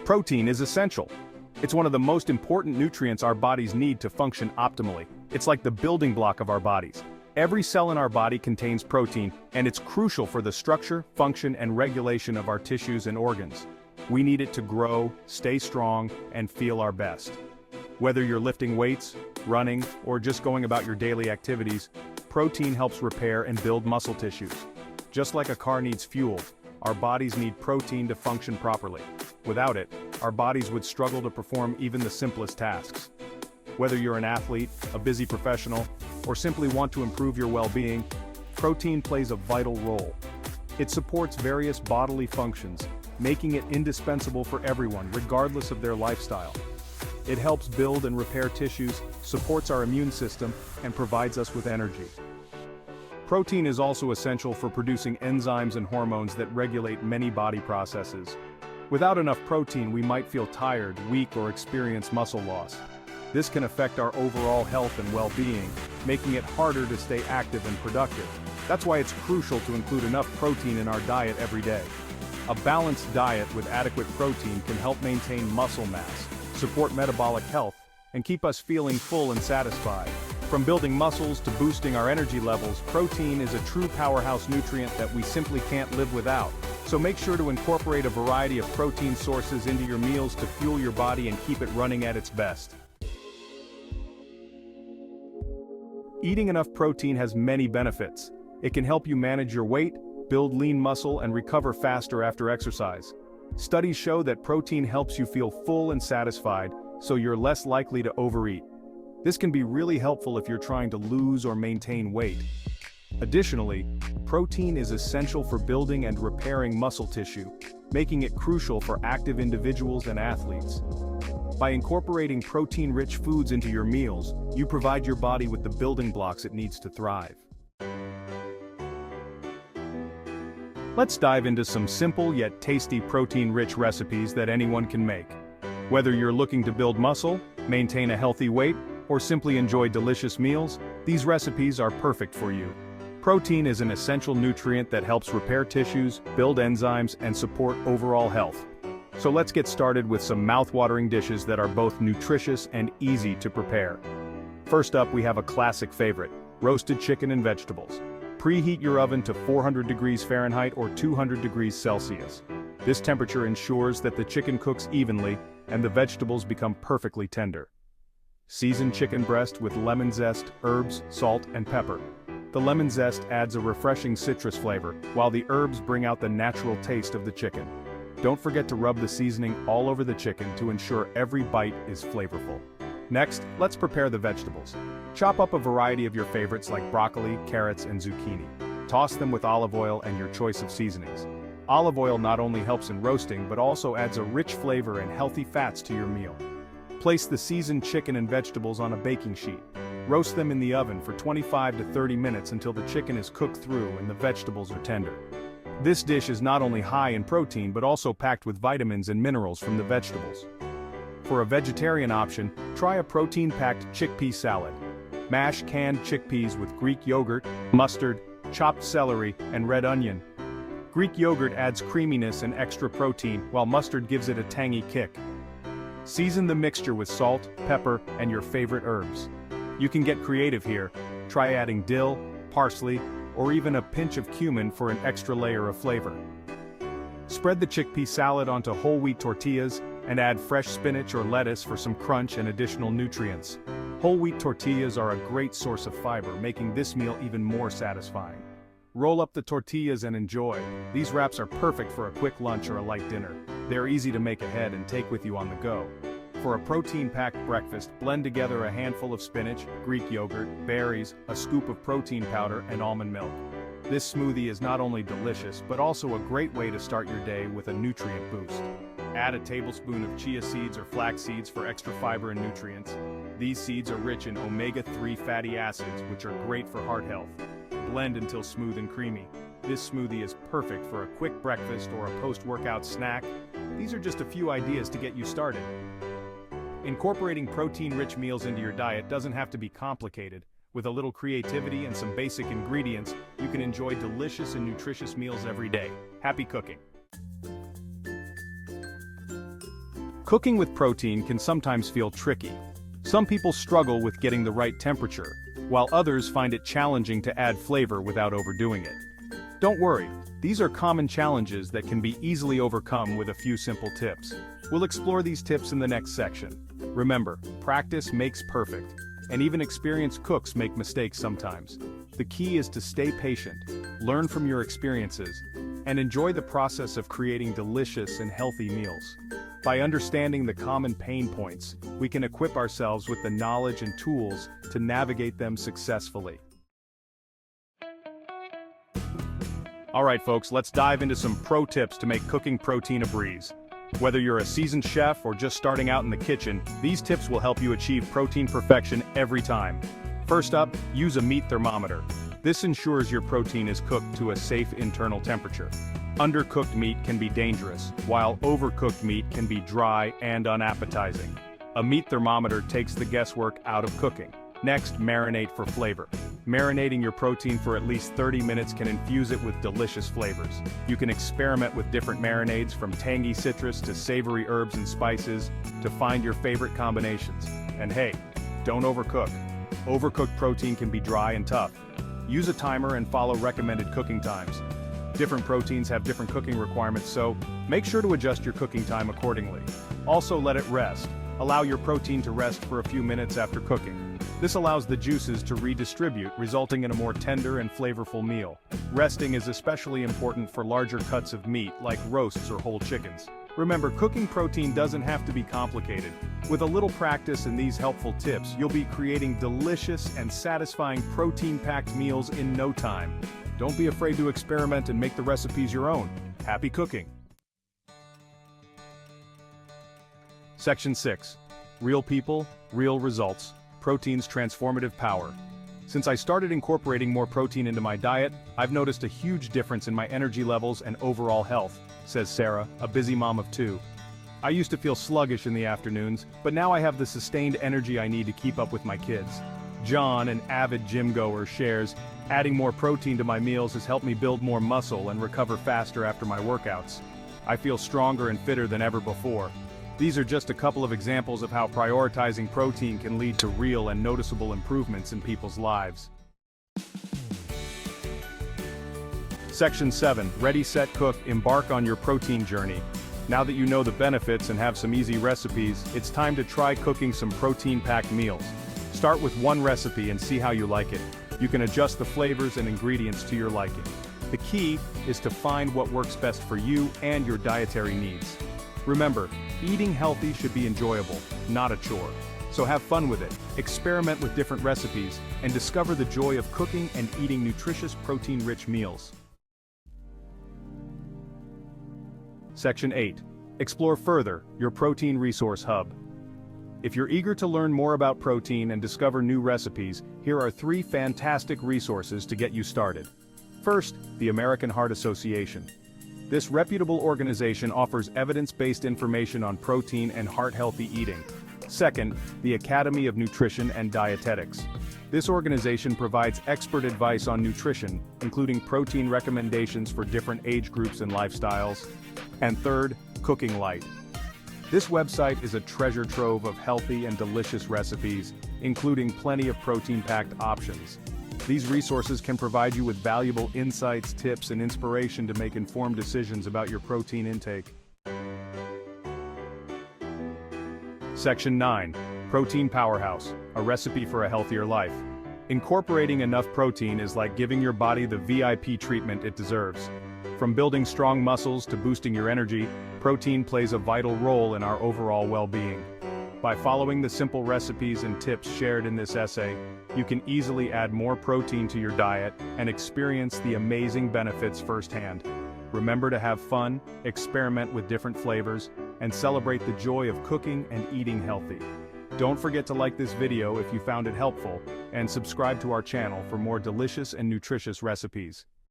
Protein is essential. It's one of the most important nutrients our bodies need to function optimally. It's like the building block of our bodies. Every cell in our body contains protein, and it's crucial for the structure, function, and regulation of our tissues and organs. We need it to grow, stay strong, and feel our best. Whether you're lifting weights, running, or just going about your daily activities, protein helps repair and build muscle tissues. Just like a car needs fuel, our bodies need protein to function properly. Without it, our bodies would struggle to perform even the simplest tasks. Whether you're an athlete, a busy professional, or simply want to improve your well-being, protein plays a vital role. It supports various bodily functions, making it indispensable for everyone, regardless of their lifestyle. It helps build and repair tissues, supports our immune system, and provides us with energy. Protein is also essential for producing enzymes and hormones that regulate many body processes. Without enough protein, we might feel tired, weak, or experience muscle loss. This can affect our overall health and well-being, making it harder to stay active and productive. That's why it's crucial to include enough protein in our diet every day. A balanced diet with adequate protein can help maintain muscle mass, support metabolic health, and keep us feeling full and satisfied. From building muscles to boosting our energy levels, protein is a true powerhouse nutrient that we simply can't live without. So make sure to incorporate a variety of protein sources into your meals to fuel your body and keep it running at its best. Eating enough protein has many benefits. It can help you manage your weight, build lean muscle, and recover faster after exercise. Studies show that protein helps you feel full and satisfied, so you're less likely to overeat. This can be really helpful if you're trying to lose or maintain weight. Additionally, protein is essential for building and repairing muscle tissue, making it crucial for active individuals and athletes. By incorporating protein-rich foods into your meals, you provide your body with the building blocks it needs to thrive. Let's dive into some simple yet tasty protein-rich recipes that anyone can make. Whether you're looking to build muscle, maintain a healthy weight, or simply enjoy delicious meals, these recipes are perfect for you. Protein is an essential nutrient that helps repair tissues, build enzymes, and support overall health. So let's get started with some mouth-watering dishes that are both nutritious and easy to prepare. First up, we have a classic favorite, roasted chicken and vegetables. Preheat your oven to 400 degrees Fahrenheit or 200 degrees Celsius. This temperature ensures that the chicken cooks evenly and the vegetables become perfectly tender. Season chicken breast with lemon zest, herbs, salt, and pepper. The lemon zest adds a refreshing citrus flavor, while the herbs bring out the natural taste of the chicken. Don't forget to rub the seasoning all over the chicken to ensure every bite is flavorful. Next, let's prepare the vegetables. Chop up a variety of your favorites like broccoli, carrots, and zucchini. Toss them with olive oil and your choice of seasonings. Olive oil not only helps in roasting but also adds a rich flavor and healthy fats to your meal. Place the seasoned chicken and vegetables on a baking sheet. Roast them in the oven for 25 to 30 minutes until the chicken is cooked through and the vegetables are tender. This dish is not only high in protein but also packed with vitamins and minerals from the vegetables. For a vegetarian option, try a protein-packed chickpea salad. Mash canned chickpeas with Greek yogurt, mustard, chopped celery, and red onion. Greek yogurt adds creaminess and extra protein, while mustard gives it a tangy kick. Season the mixture with salt, pepper, and your favorite herbs. You can get creative here. Try adding dill, parsley, or even a pinch of cumin for an extra layer of flavor. Spread the chickpea salad onto whole wheat tortillas and add fresh spinach or lettuce for some crunch and additional nutrients. Whole wheat tortillas are a great source of fiber, making this meal even more satisfying. Roll up the tortillas and enjoy. These wraps are perfect for a quick lunch or a light dinner. They're easy to make ahead and take with you on the go. For a protein-packed breakfast, blend together a handful of spinach, Greek yogurt, berries, a scoop of protein powder, and almond milk. This smoothie is not only delicious, but also a great way to start your day with a nutrient boost. Add a tablespoon of chia seeds or flax seeds for extra fiber and nutrients. These seeds are rich in omega-3 fatty acids, which are great for heart health. Blend until smooth and creamy. This smoothie is perfect for a quick breakfast or a post-workout snack. These are just a few ideas to get you started. Incorporating protein-rich meals into your diet doesn't have to be complicated. With a little creativity and some basic ingredients, you can enjoy delicious and nutritious meals every day. Happy cooking! Cooking with protein can sometimes feel tricky. Some people struggle with getting the right temperature, while others find it challenging to add flavor without overdoing it. Don't worry, these are common challenges that can be easily overcome with a few simple tips. We'll explore these tips in the next section. Remember, practice makes perfect, and even experienced cooks make mistakes sometimes. The key is to stay patient, learn from your experiences, and enjoy the process of creating delicious and healthy meals. By understanding the common pain points, we can equip ourselves with the knowledge and tools to navigate them successfully. Alright folks, let's dive into some pro tips to make cooking protein a breeze. Whether you're a seasoned chef or just starting out in the kitchen, these tips will help you achieve protein perfection every time. First up, use a meat thermometer. This ensures your protein is cooked to a safe internal temperature. Undercooked meat can be dangerous, while overcooked meat can be dry and unappetizing. A meat thermometer takes the guesswork out of cooking. Next, marinate for flavor. Marinating your protein for at least 30 minutes can infuse it with delicious flavors. You can experiment with different marinades, from tangy citrus to savory herbs and spices, to find your favorite combinations. And hey, don't overcook. Overcooked protein can be dry and tough. Use a timer and follow recommended cooking times. Different proteins have different cooking requirements, so make sure to adjust your cooking time accordingly. Also, let it rest. Allow your protein to rest for a few minutes after cooking. This allows the juices to redistribute, resulting in a more tender and flavorful meal. Resting is especially important for larger cuts of meat, like roasts or whole chickens. Remember, cooking protein doesn't have to be complicated. With a little practice and these helpful tips, you'll be creating delicious and satisfying protein-packed meals in no time. Don't be afraid to experiment and make the recipes your own. Happy cooking! Section 6. Real people, real results. Protein's transformative power. Since I started incorporating more protein into my diet, I've noticed a huge difference in my energy levels and overall health, says Sarah, a busy mom of 2. I used to feel sluggish in the afternoons, but now I have the sustained energy I need to keep up with my kids. John, an avid gym goer, shares, adding more protein to my meals has helped me build more muscle and recover faster after my workouts. I feel stronger and fitter than ever before. These are just a couple of examples of how prioritizing protein can lead to real and noticeable improvements in people's lives. Section 7. Ready, Set, Cook. Embark on your protein journey. Now that you know the benefits and have some easy recipes, it's time to try cooking some protein-packed meals. Start with one recipe and see how you like it. You can adjust the flavors and ingredients to your liking. The key is to find what works best for you and your dietary needs. Remember, eating healthy should be enjoyable, not a chore. So have fun with it, experiment with different recipes, and discover the joy of cooking and eating nutritious protein-rich meals. Section 8. Explore further, your protein resource hub. If you're eager to learn more about protein and discover new recipes, here are 3 fantastic resources to get you started. First, the American Heart Association. This reputable organization offers evidence-based information on protein and heart-healthy eating. Second, the Academy of Nutrition and Dietetics. This organization provides expert advice on nutrition, including protein recommendations for different age groups and lifestyles. And third, Cooking Light. This website is a treasure trove of healthy and delicious recipes, including plenty of protein-packed options. These resources can provide you with valuable insights, tips, and inspiration to make informed decisions about your protein intake. Section 9. Protein Powerhouse, a recipe for a healthier life. Incorporating enough protein is like giving your body the VIP treatment it deserves. From building strong muscles to boosting your energy, protein plays a vital role in our overall well-being. By following the simple recipes and tips shared in this essay, you can easily add more protein to your diet and experience the amazing benefits firsthand. Remember to have fun, experiment with different flavors, and celebrate the joy of cooking and eating healthy. Don't forget to like this video if you found it helpful, and subscribe to our channel for more delicious and nutritious recipes.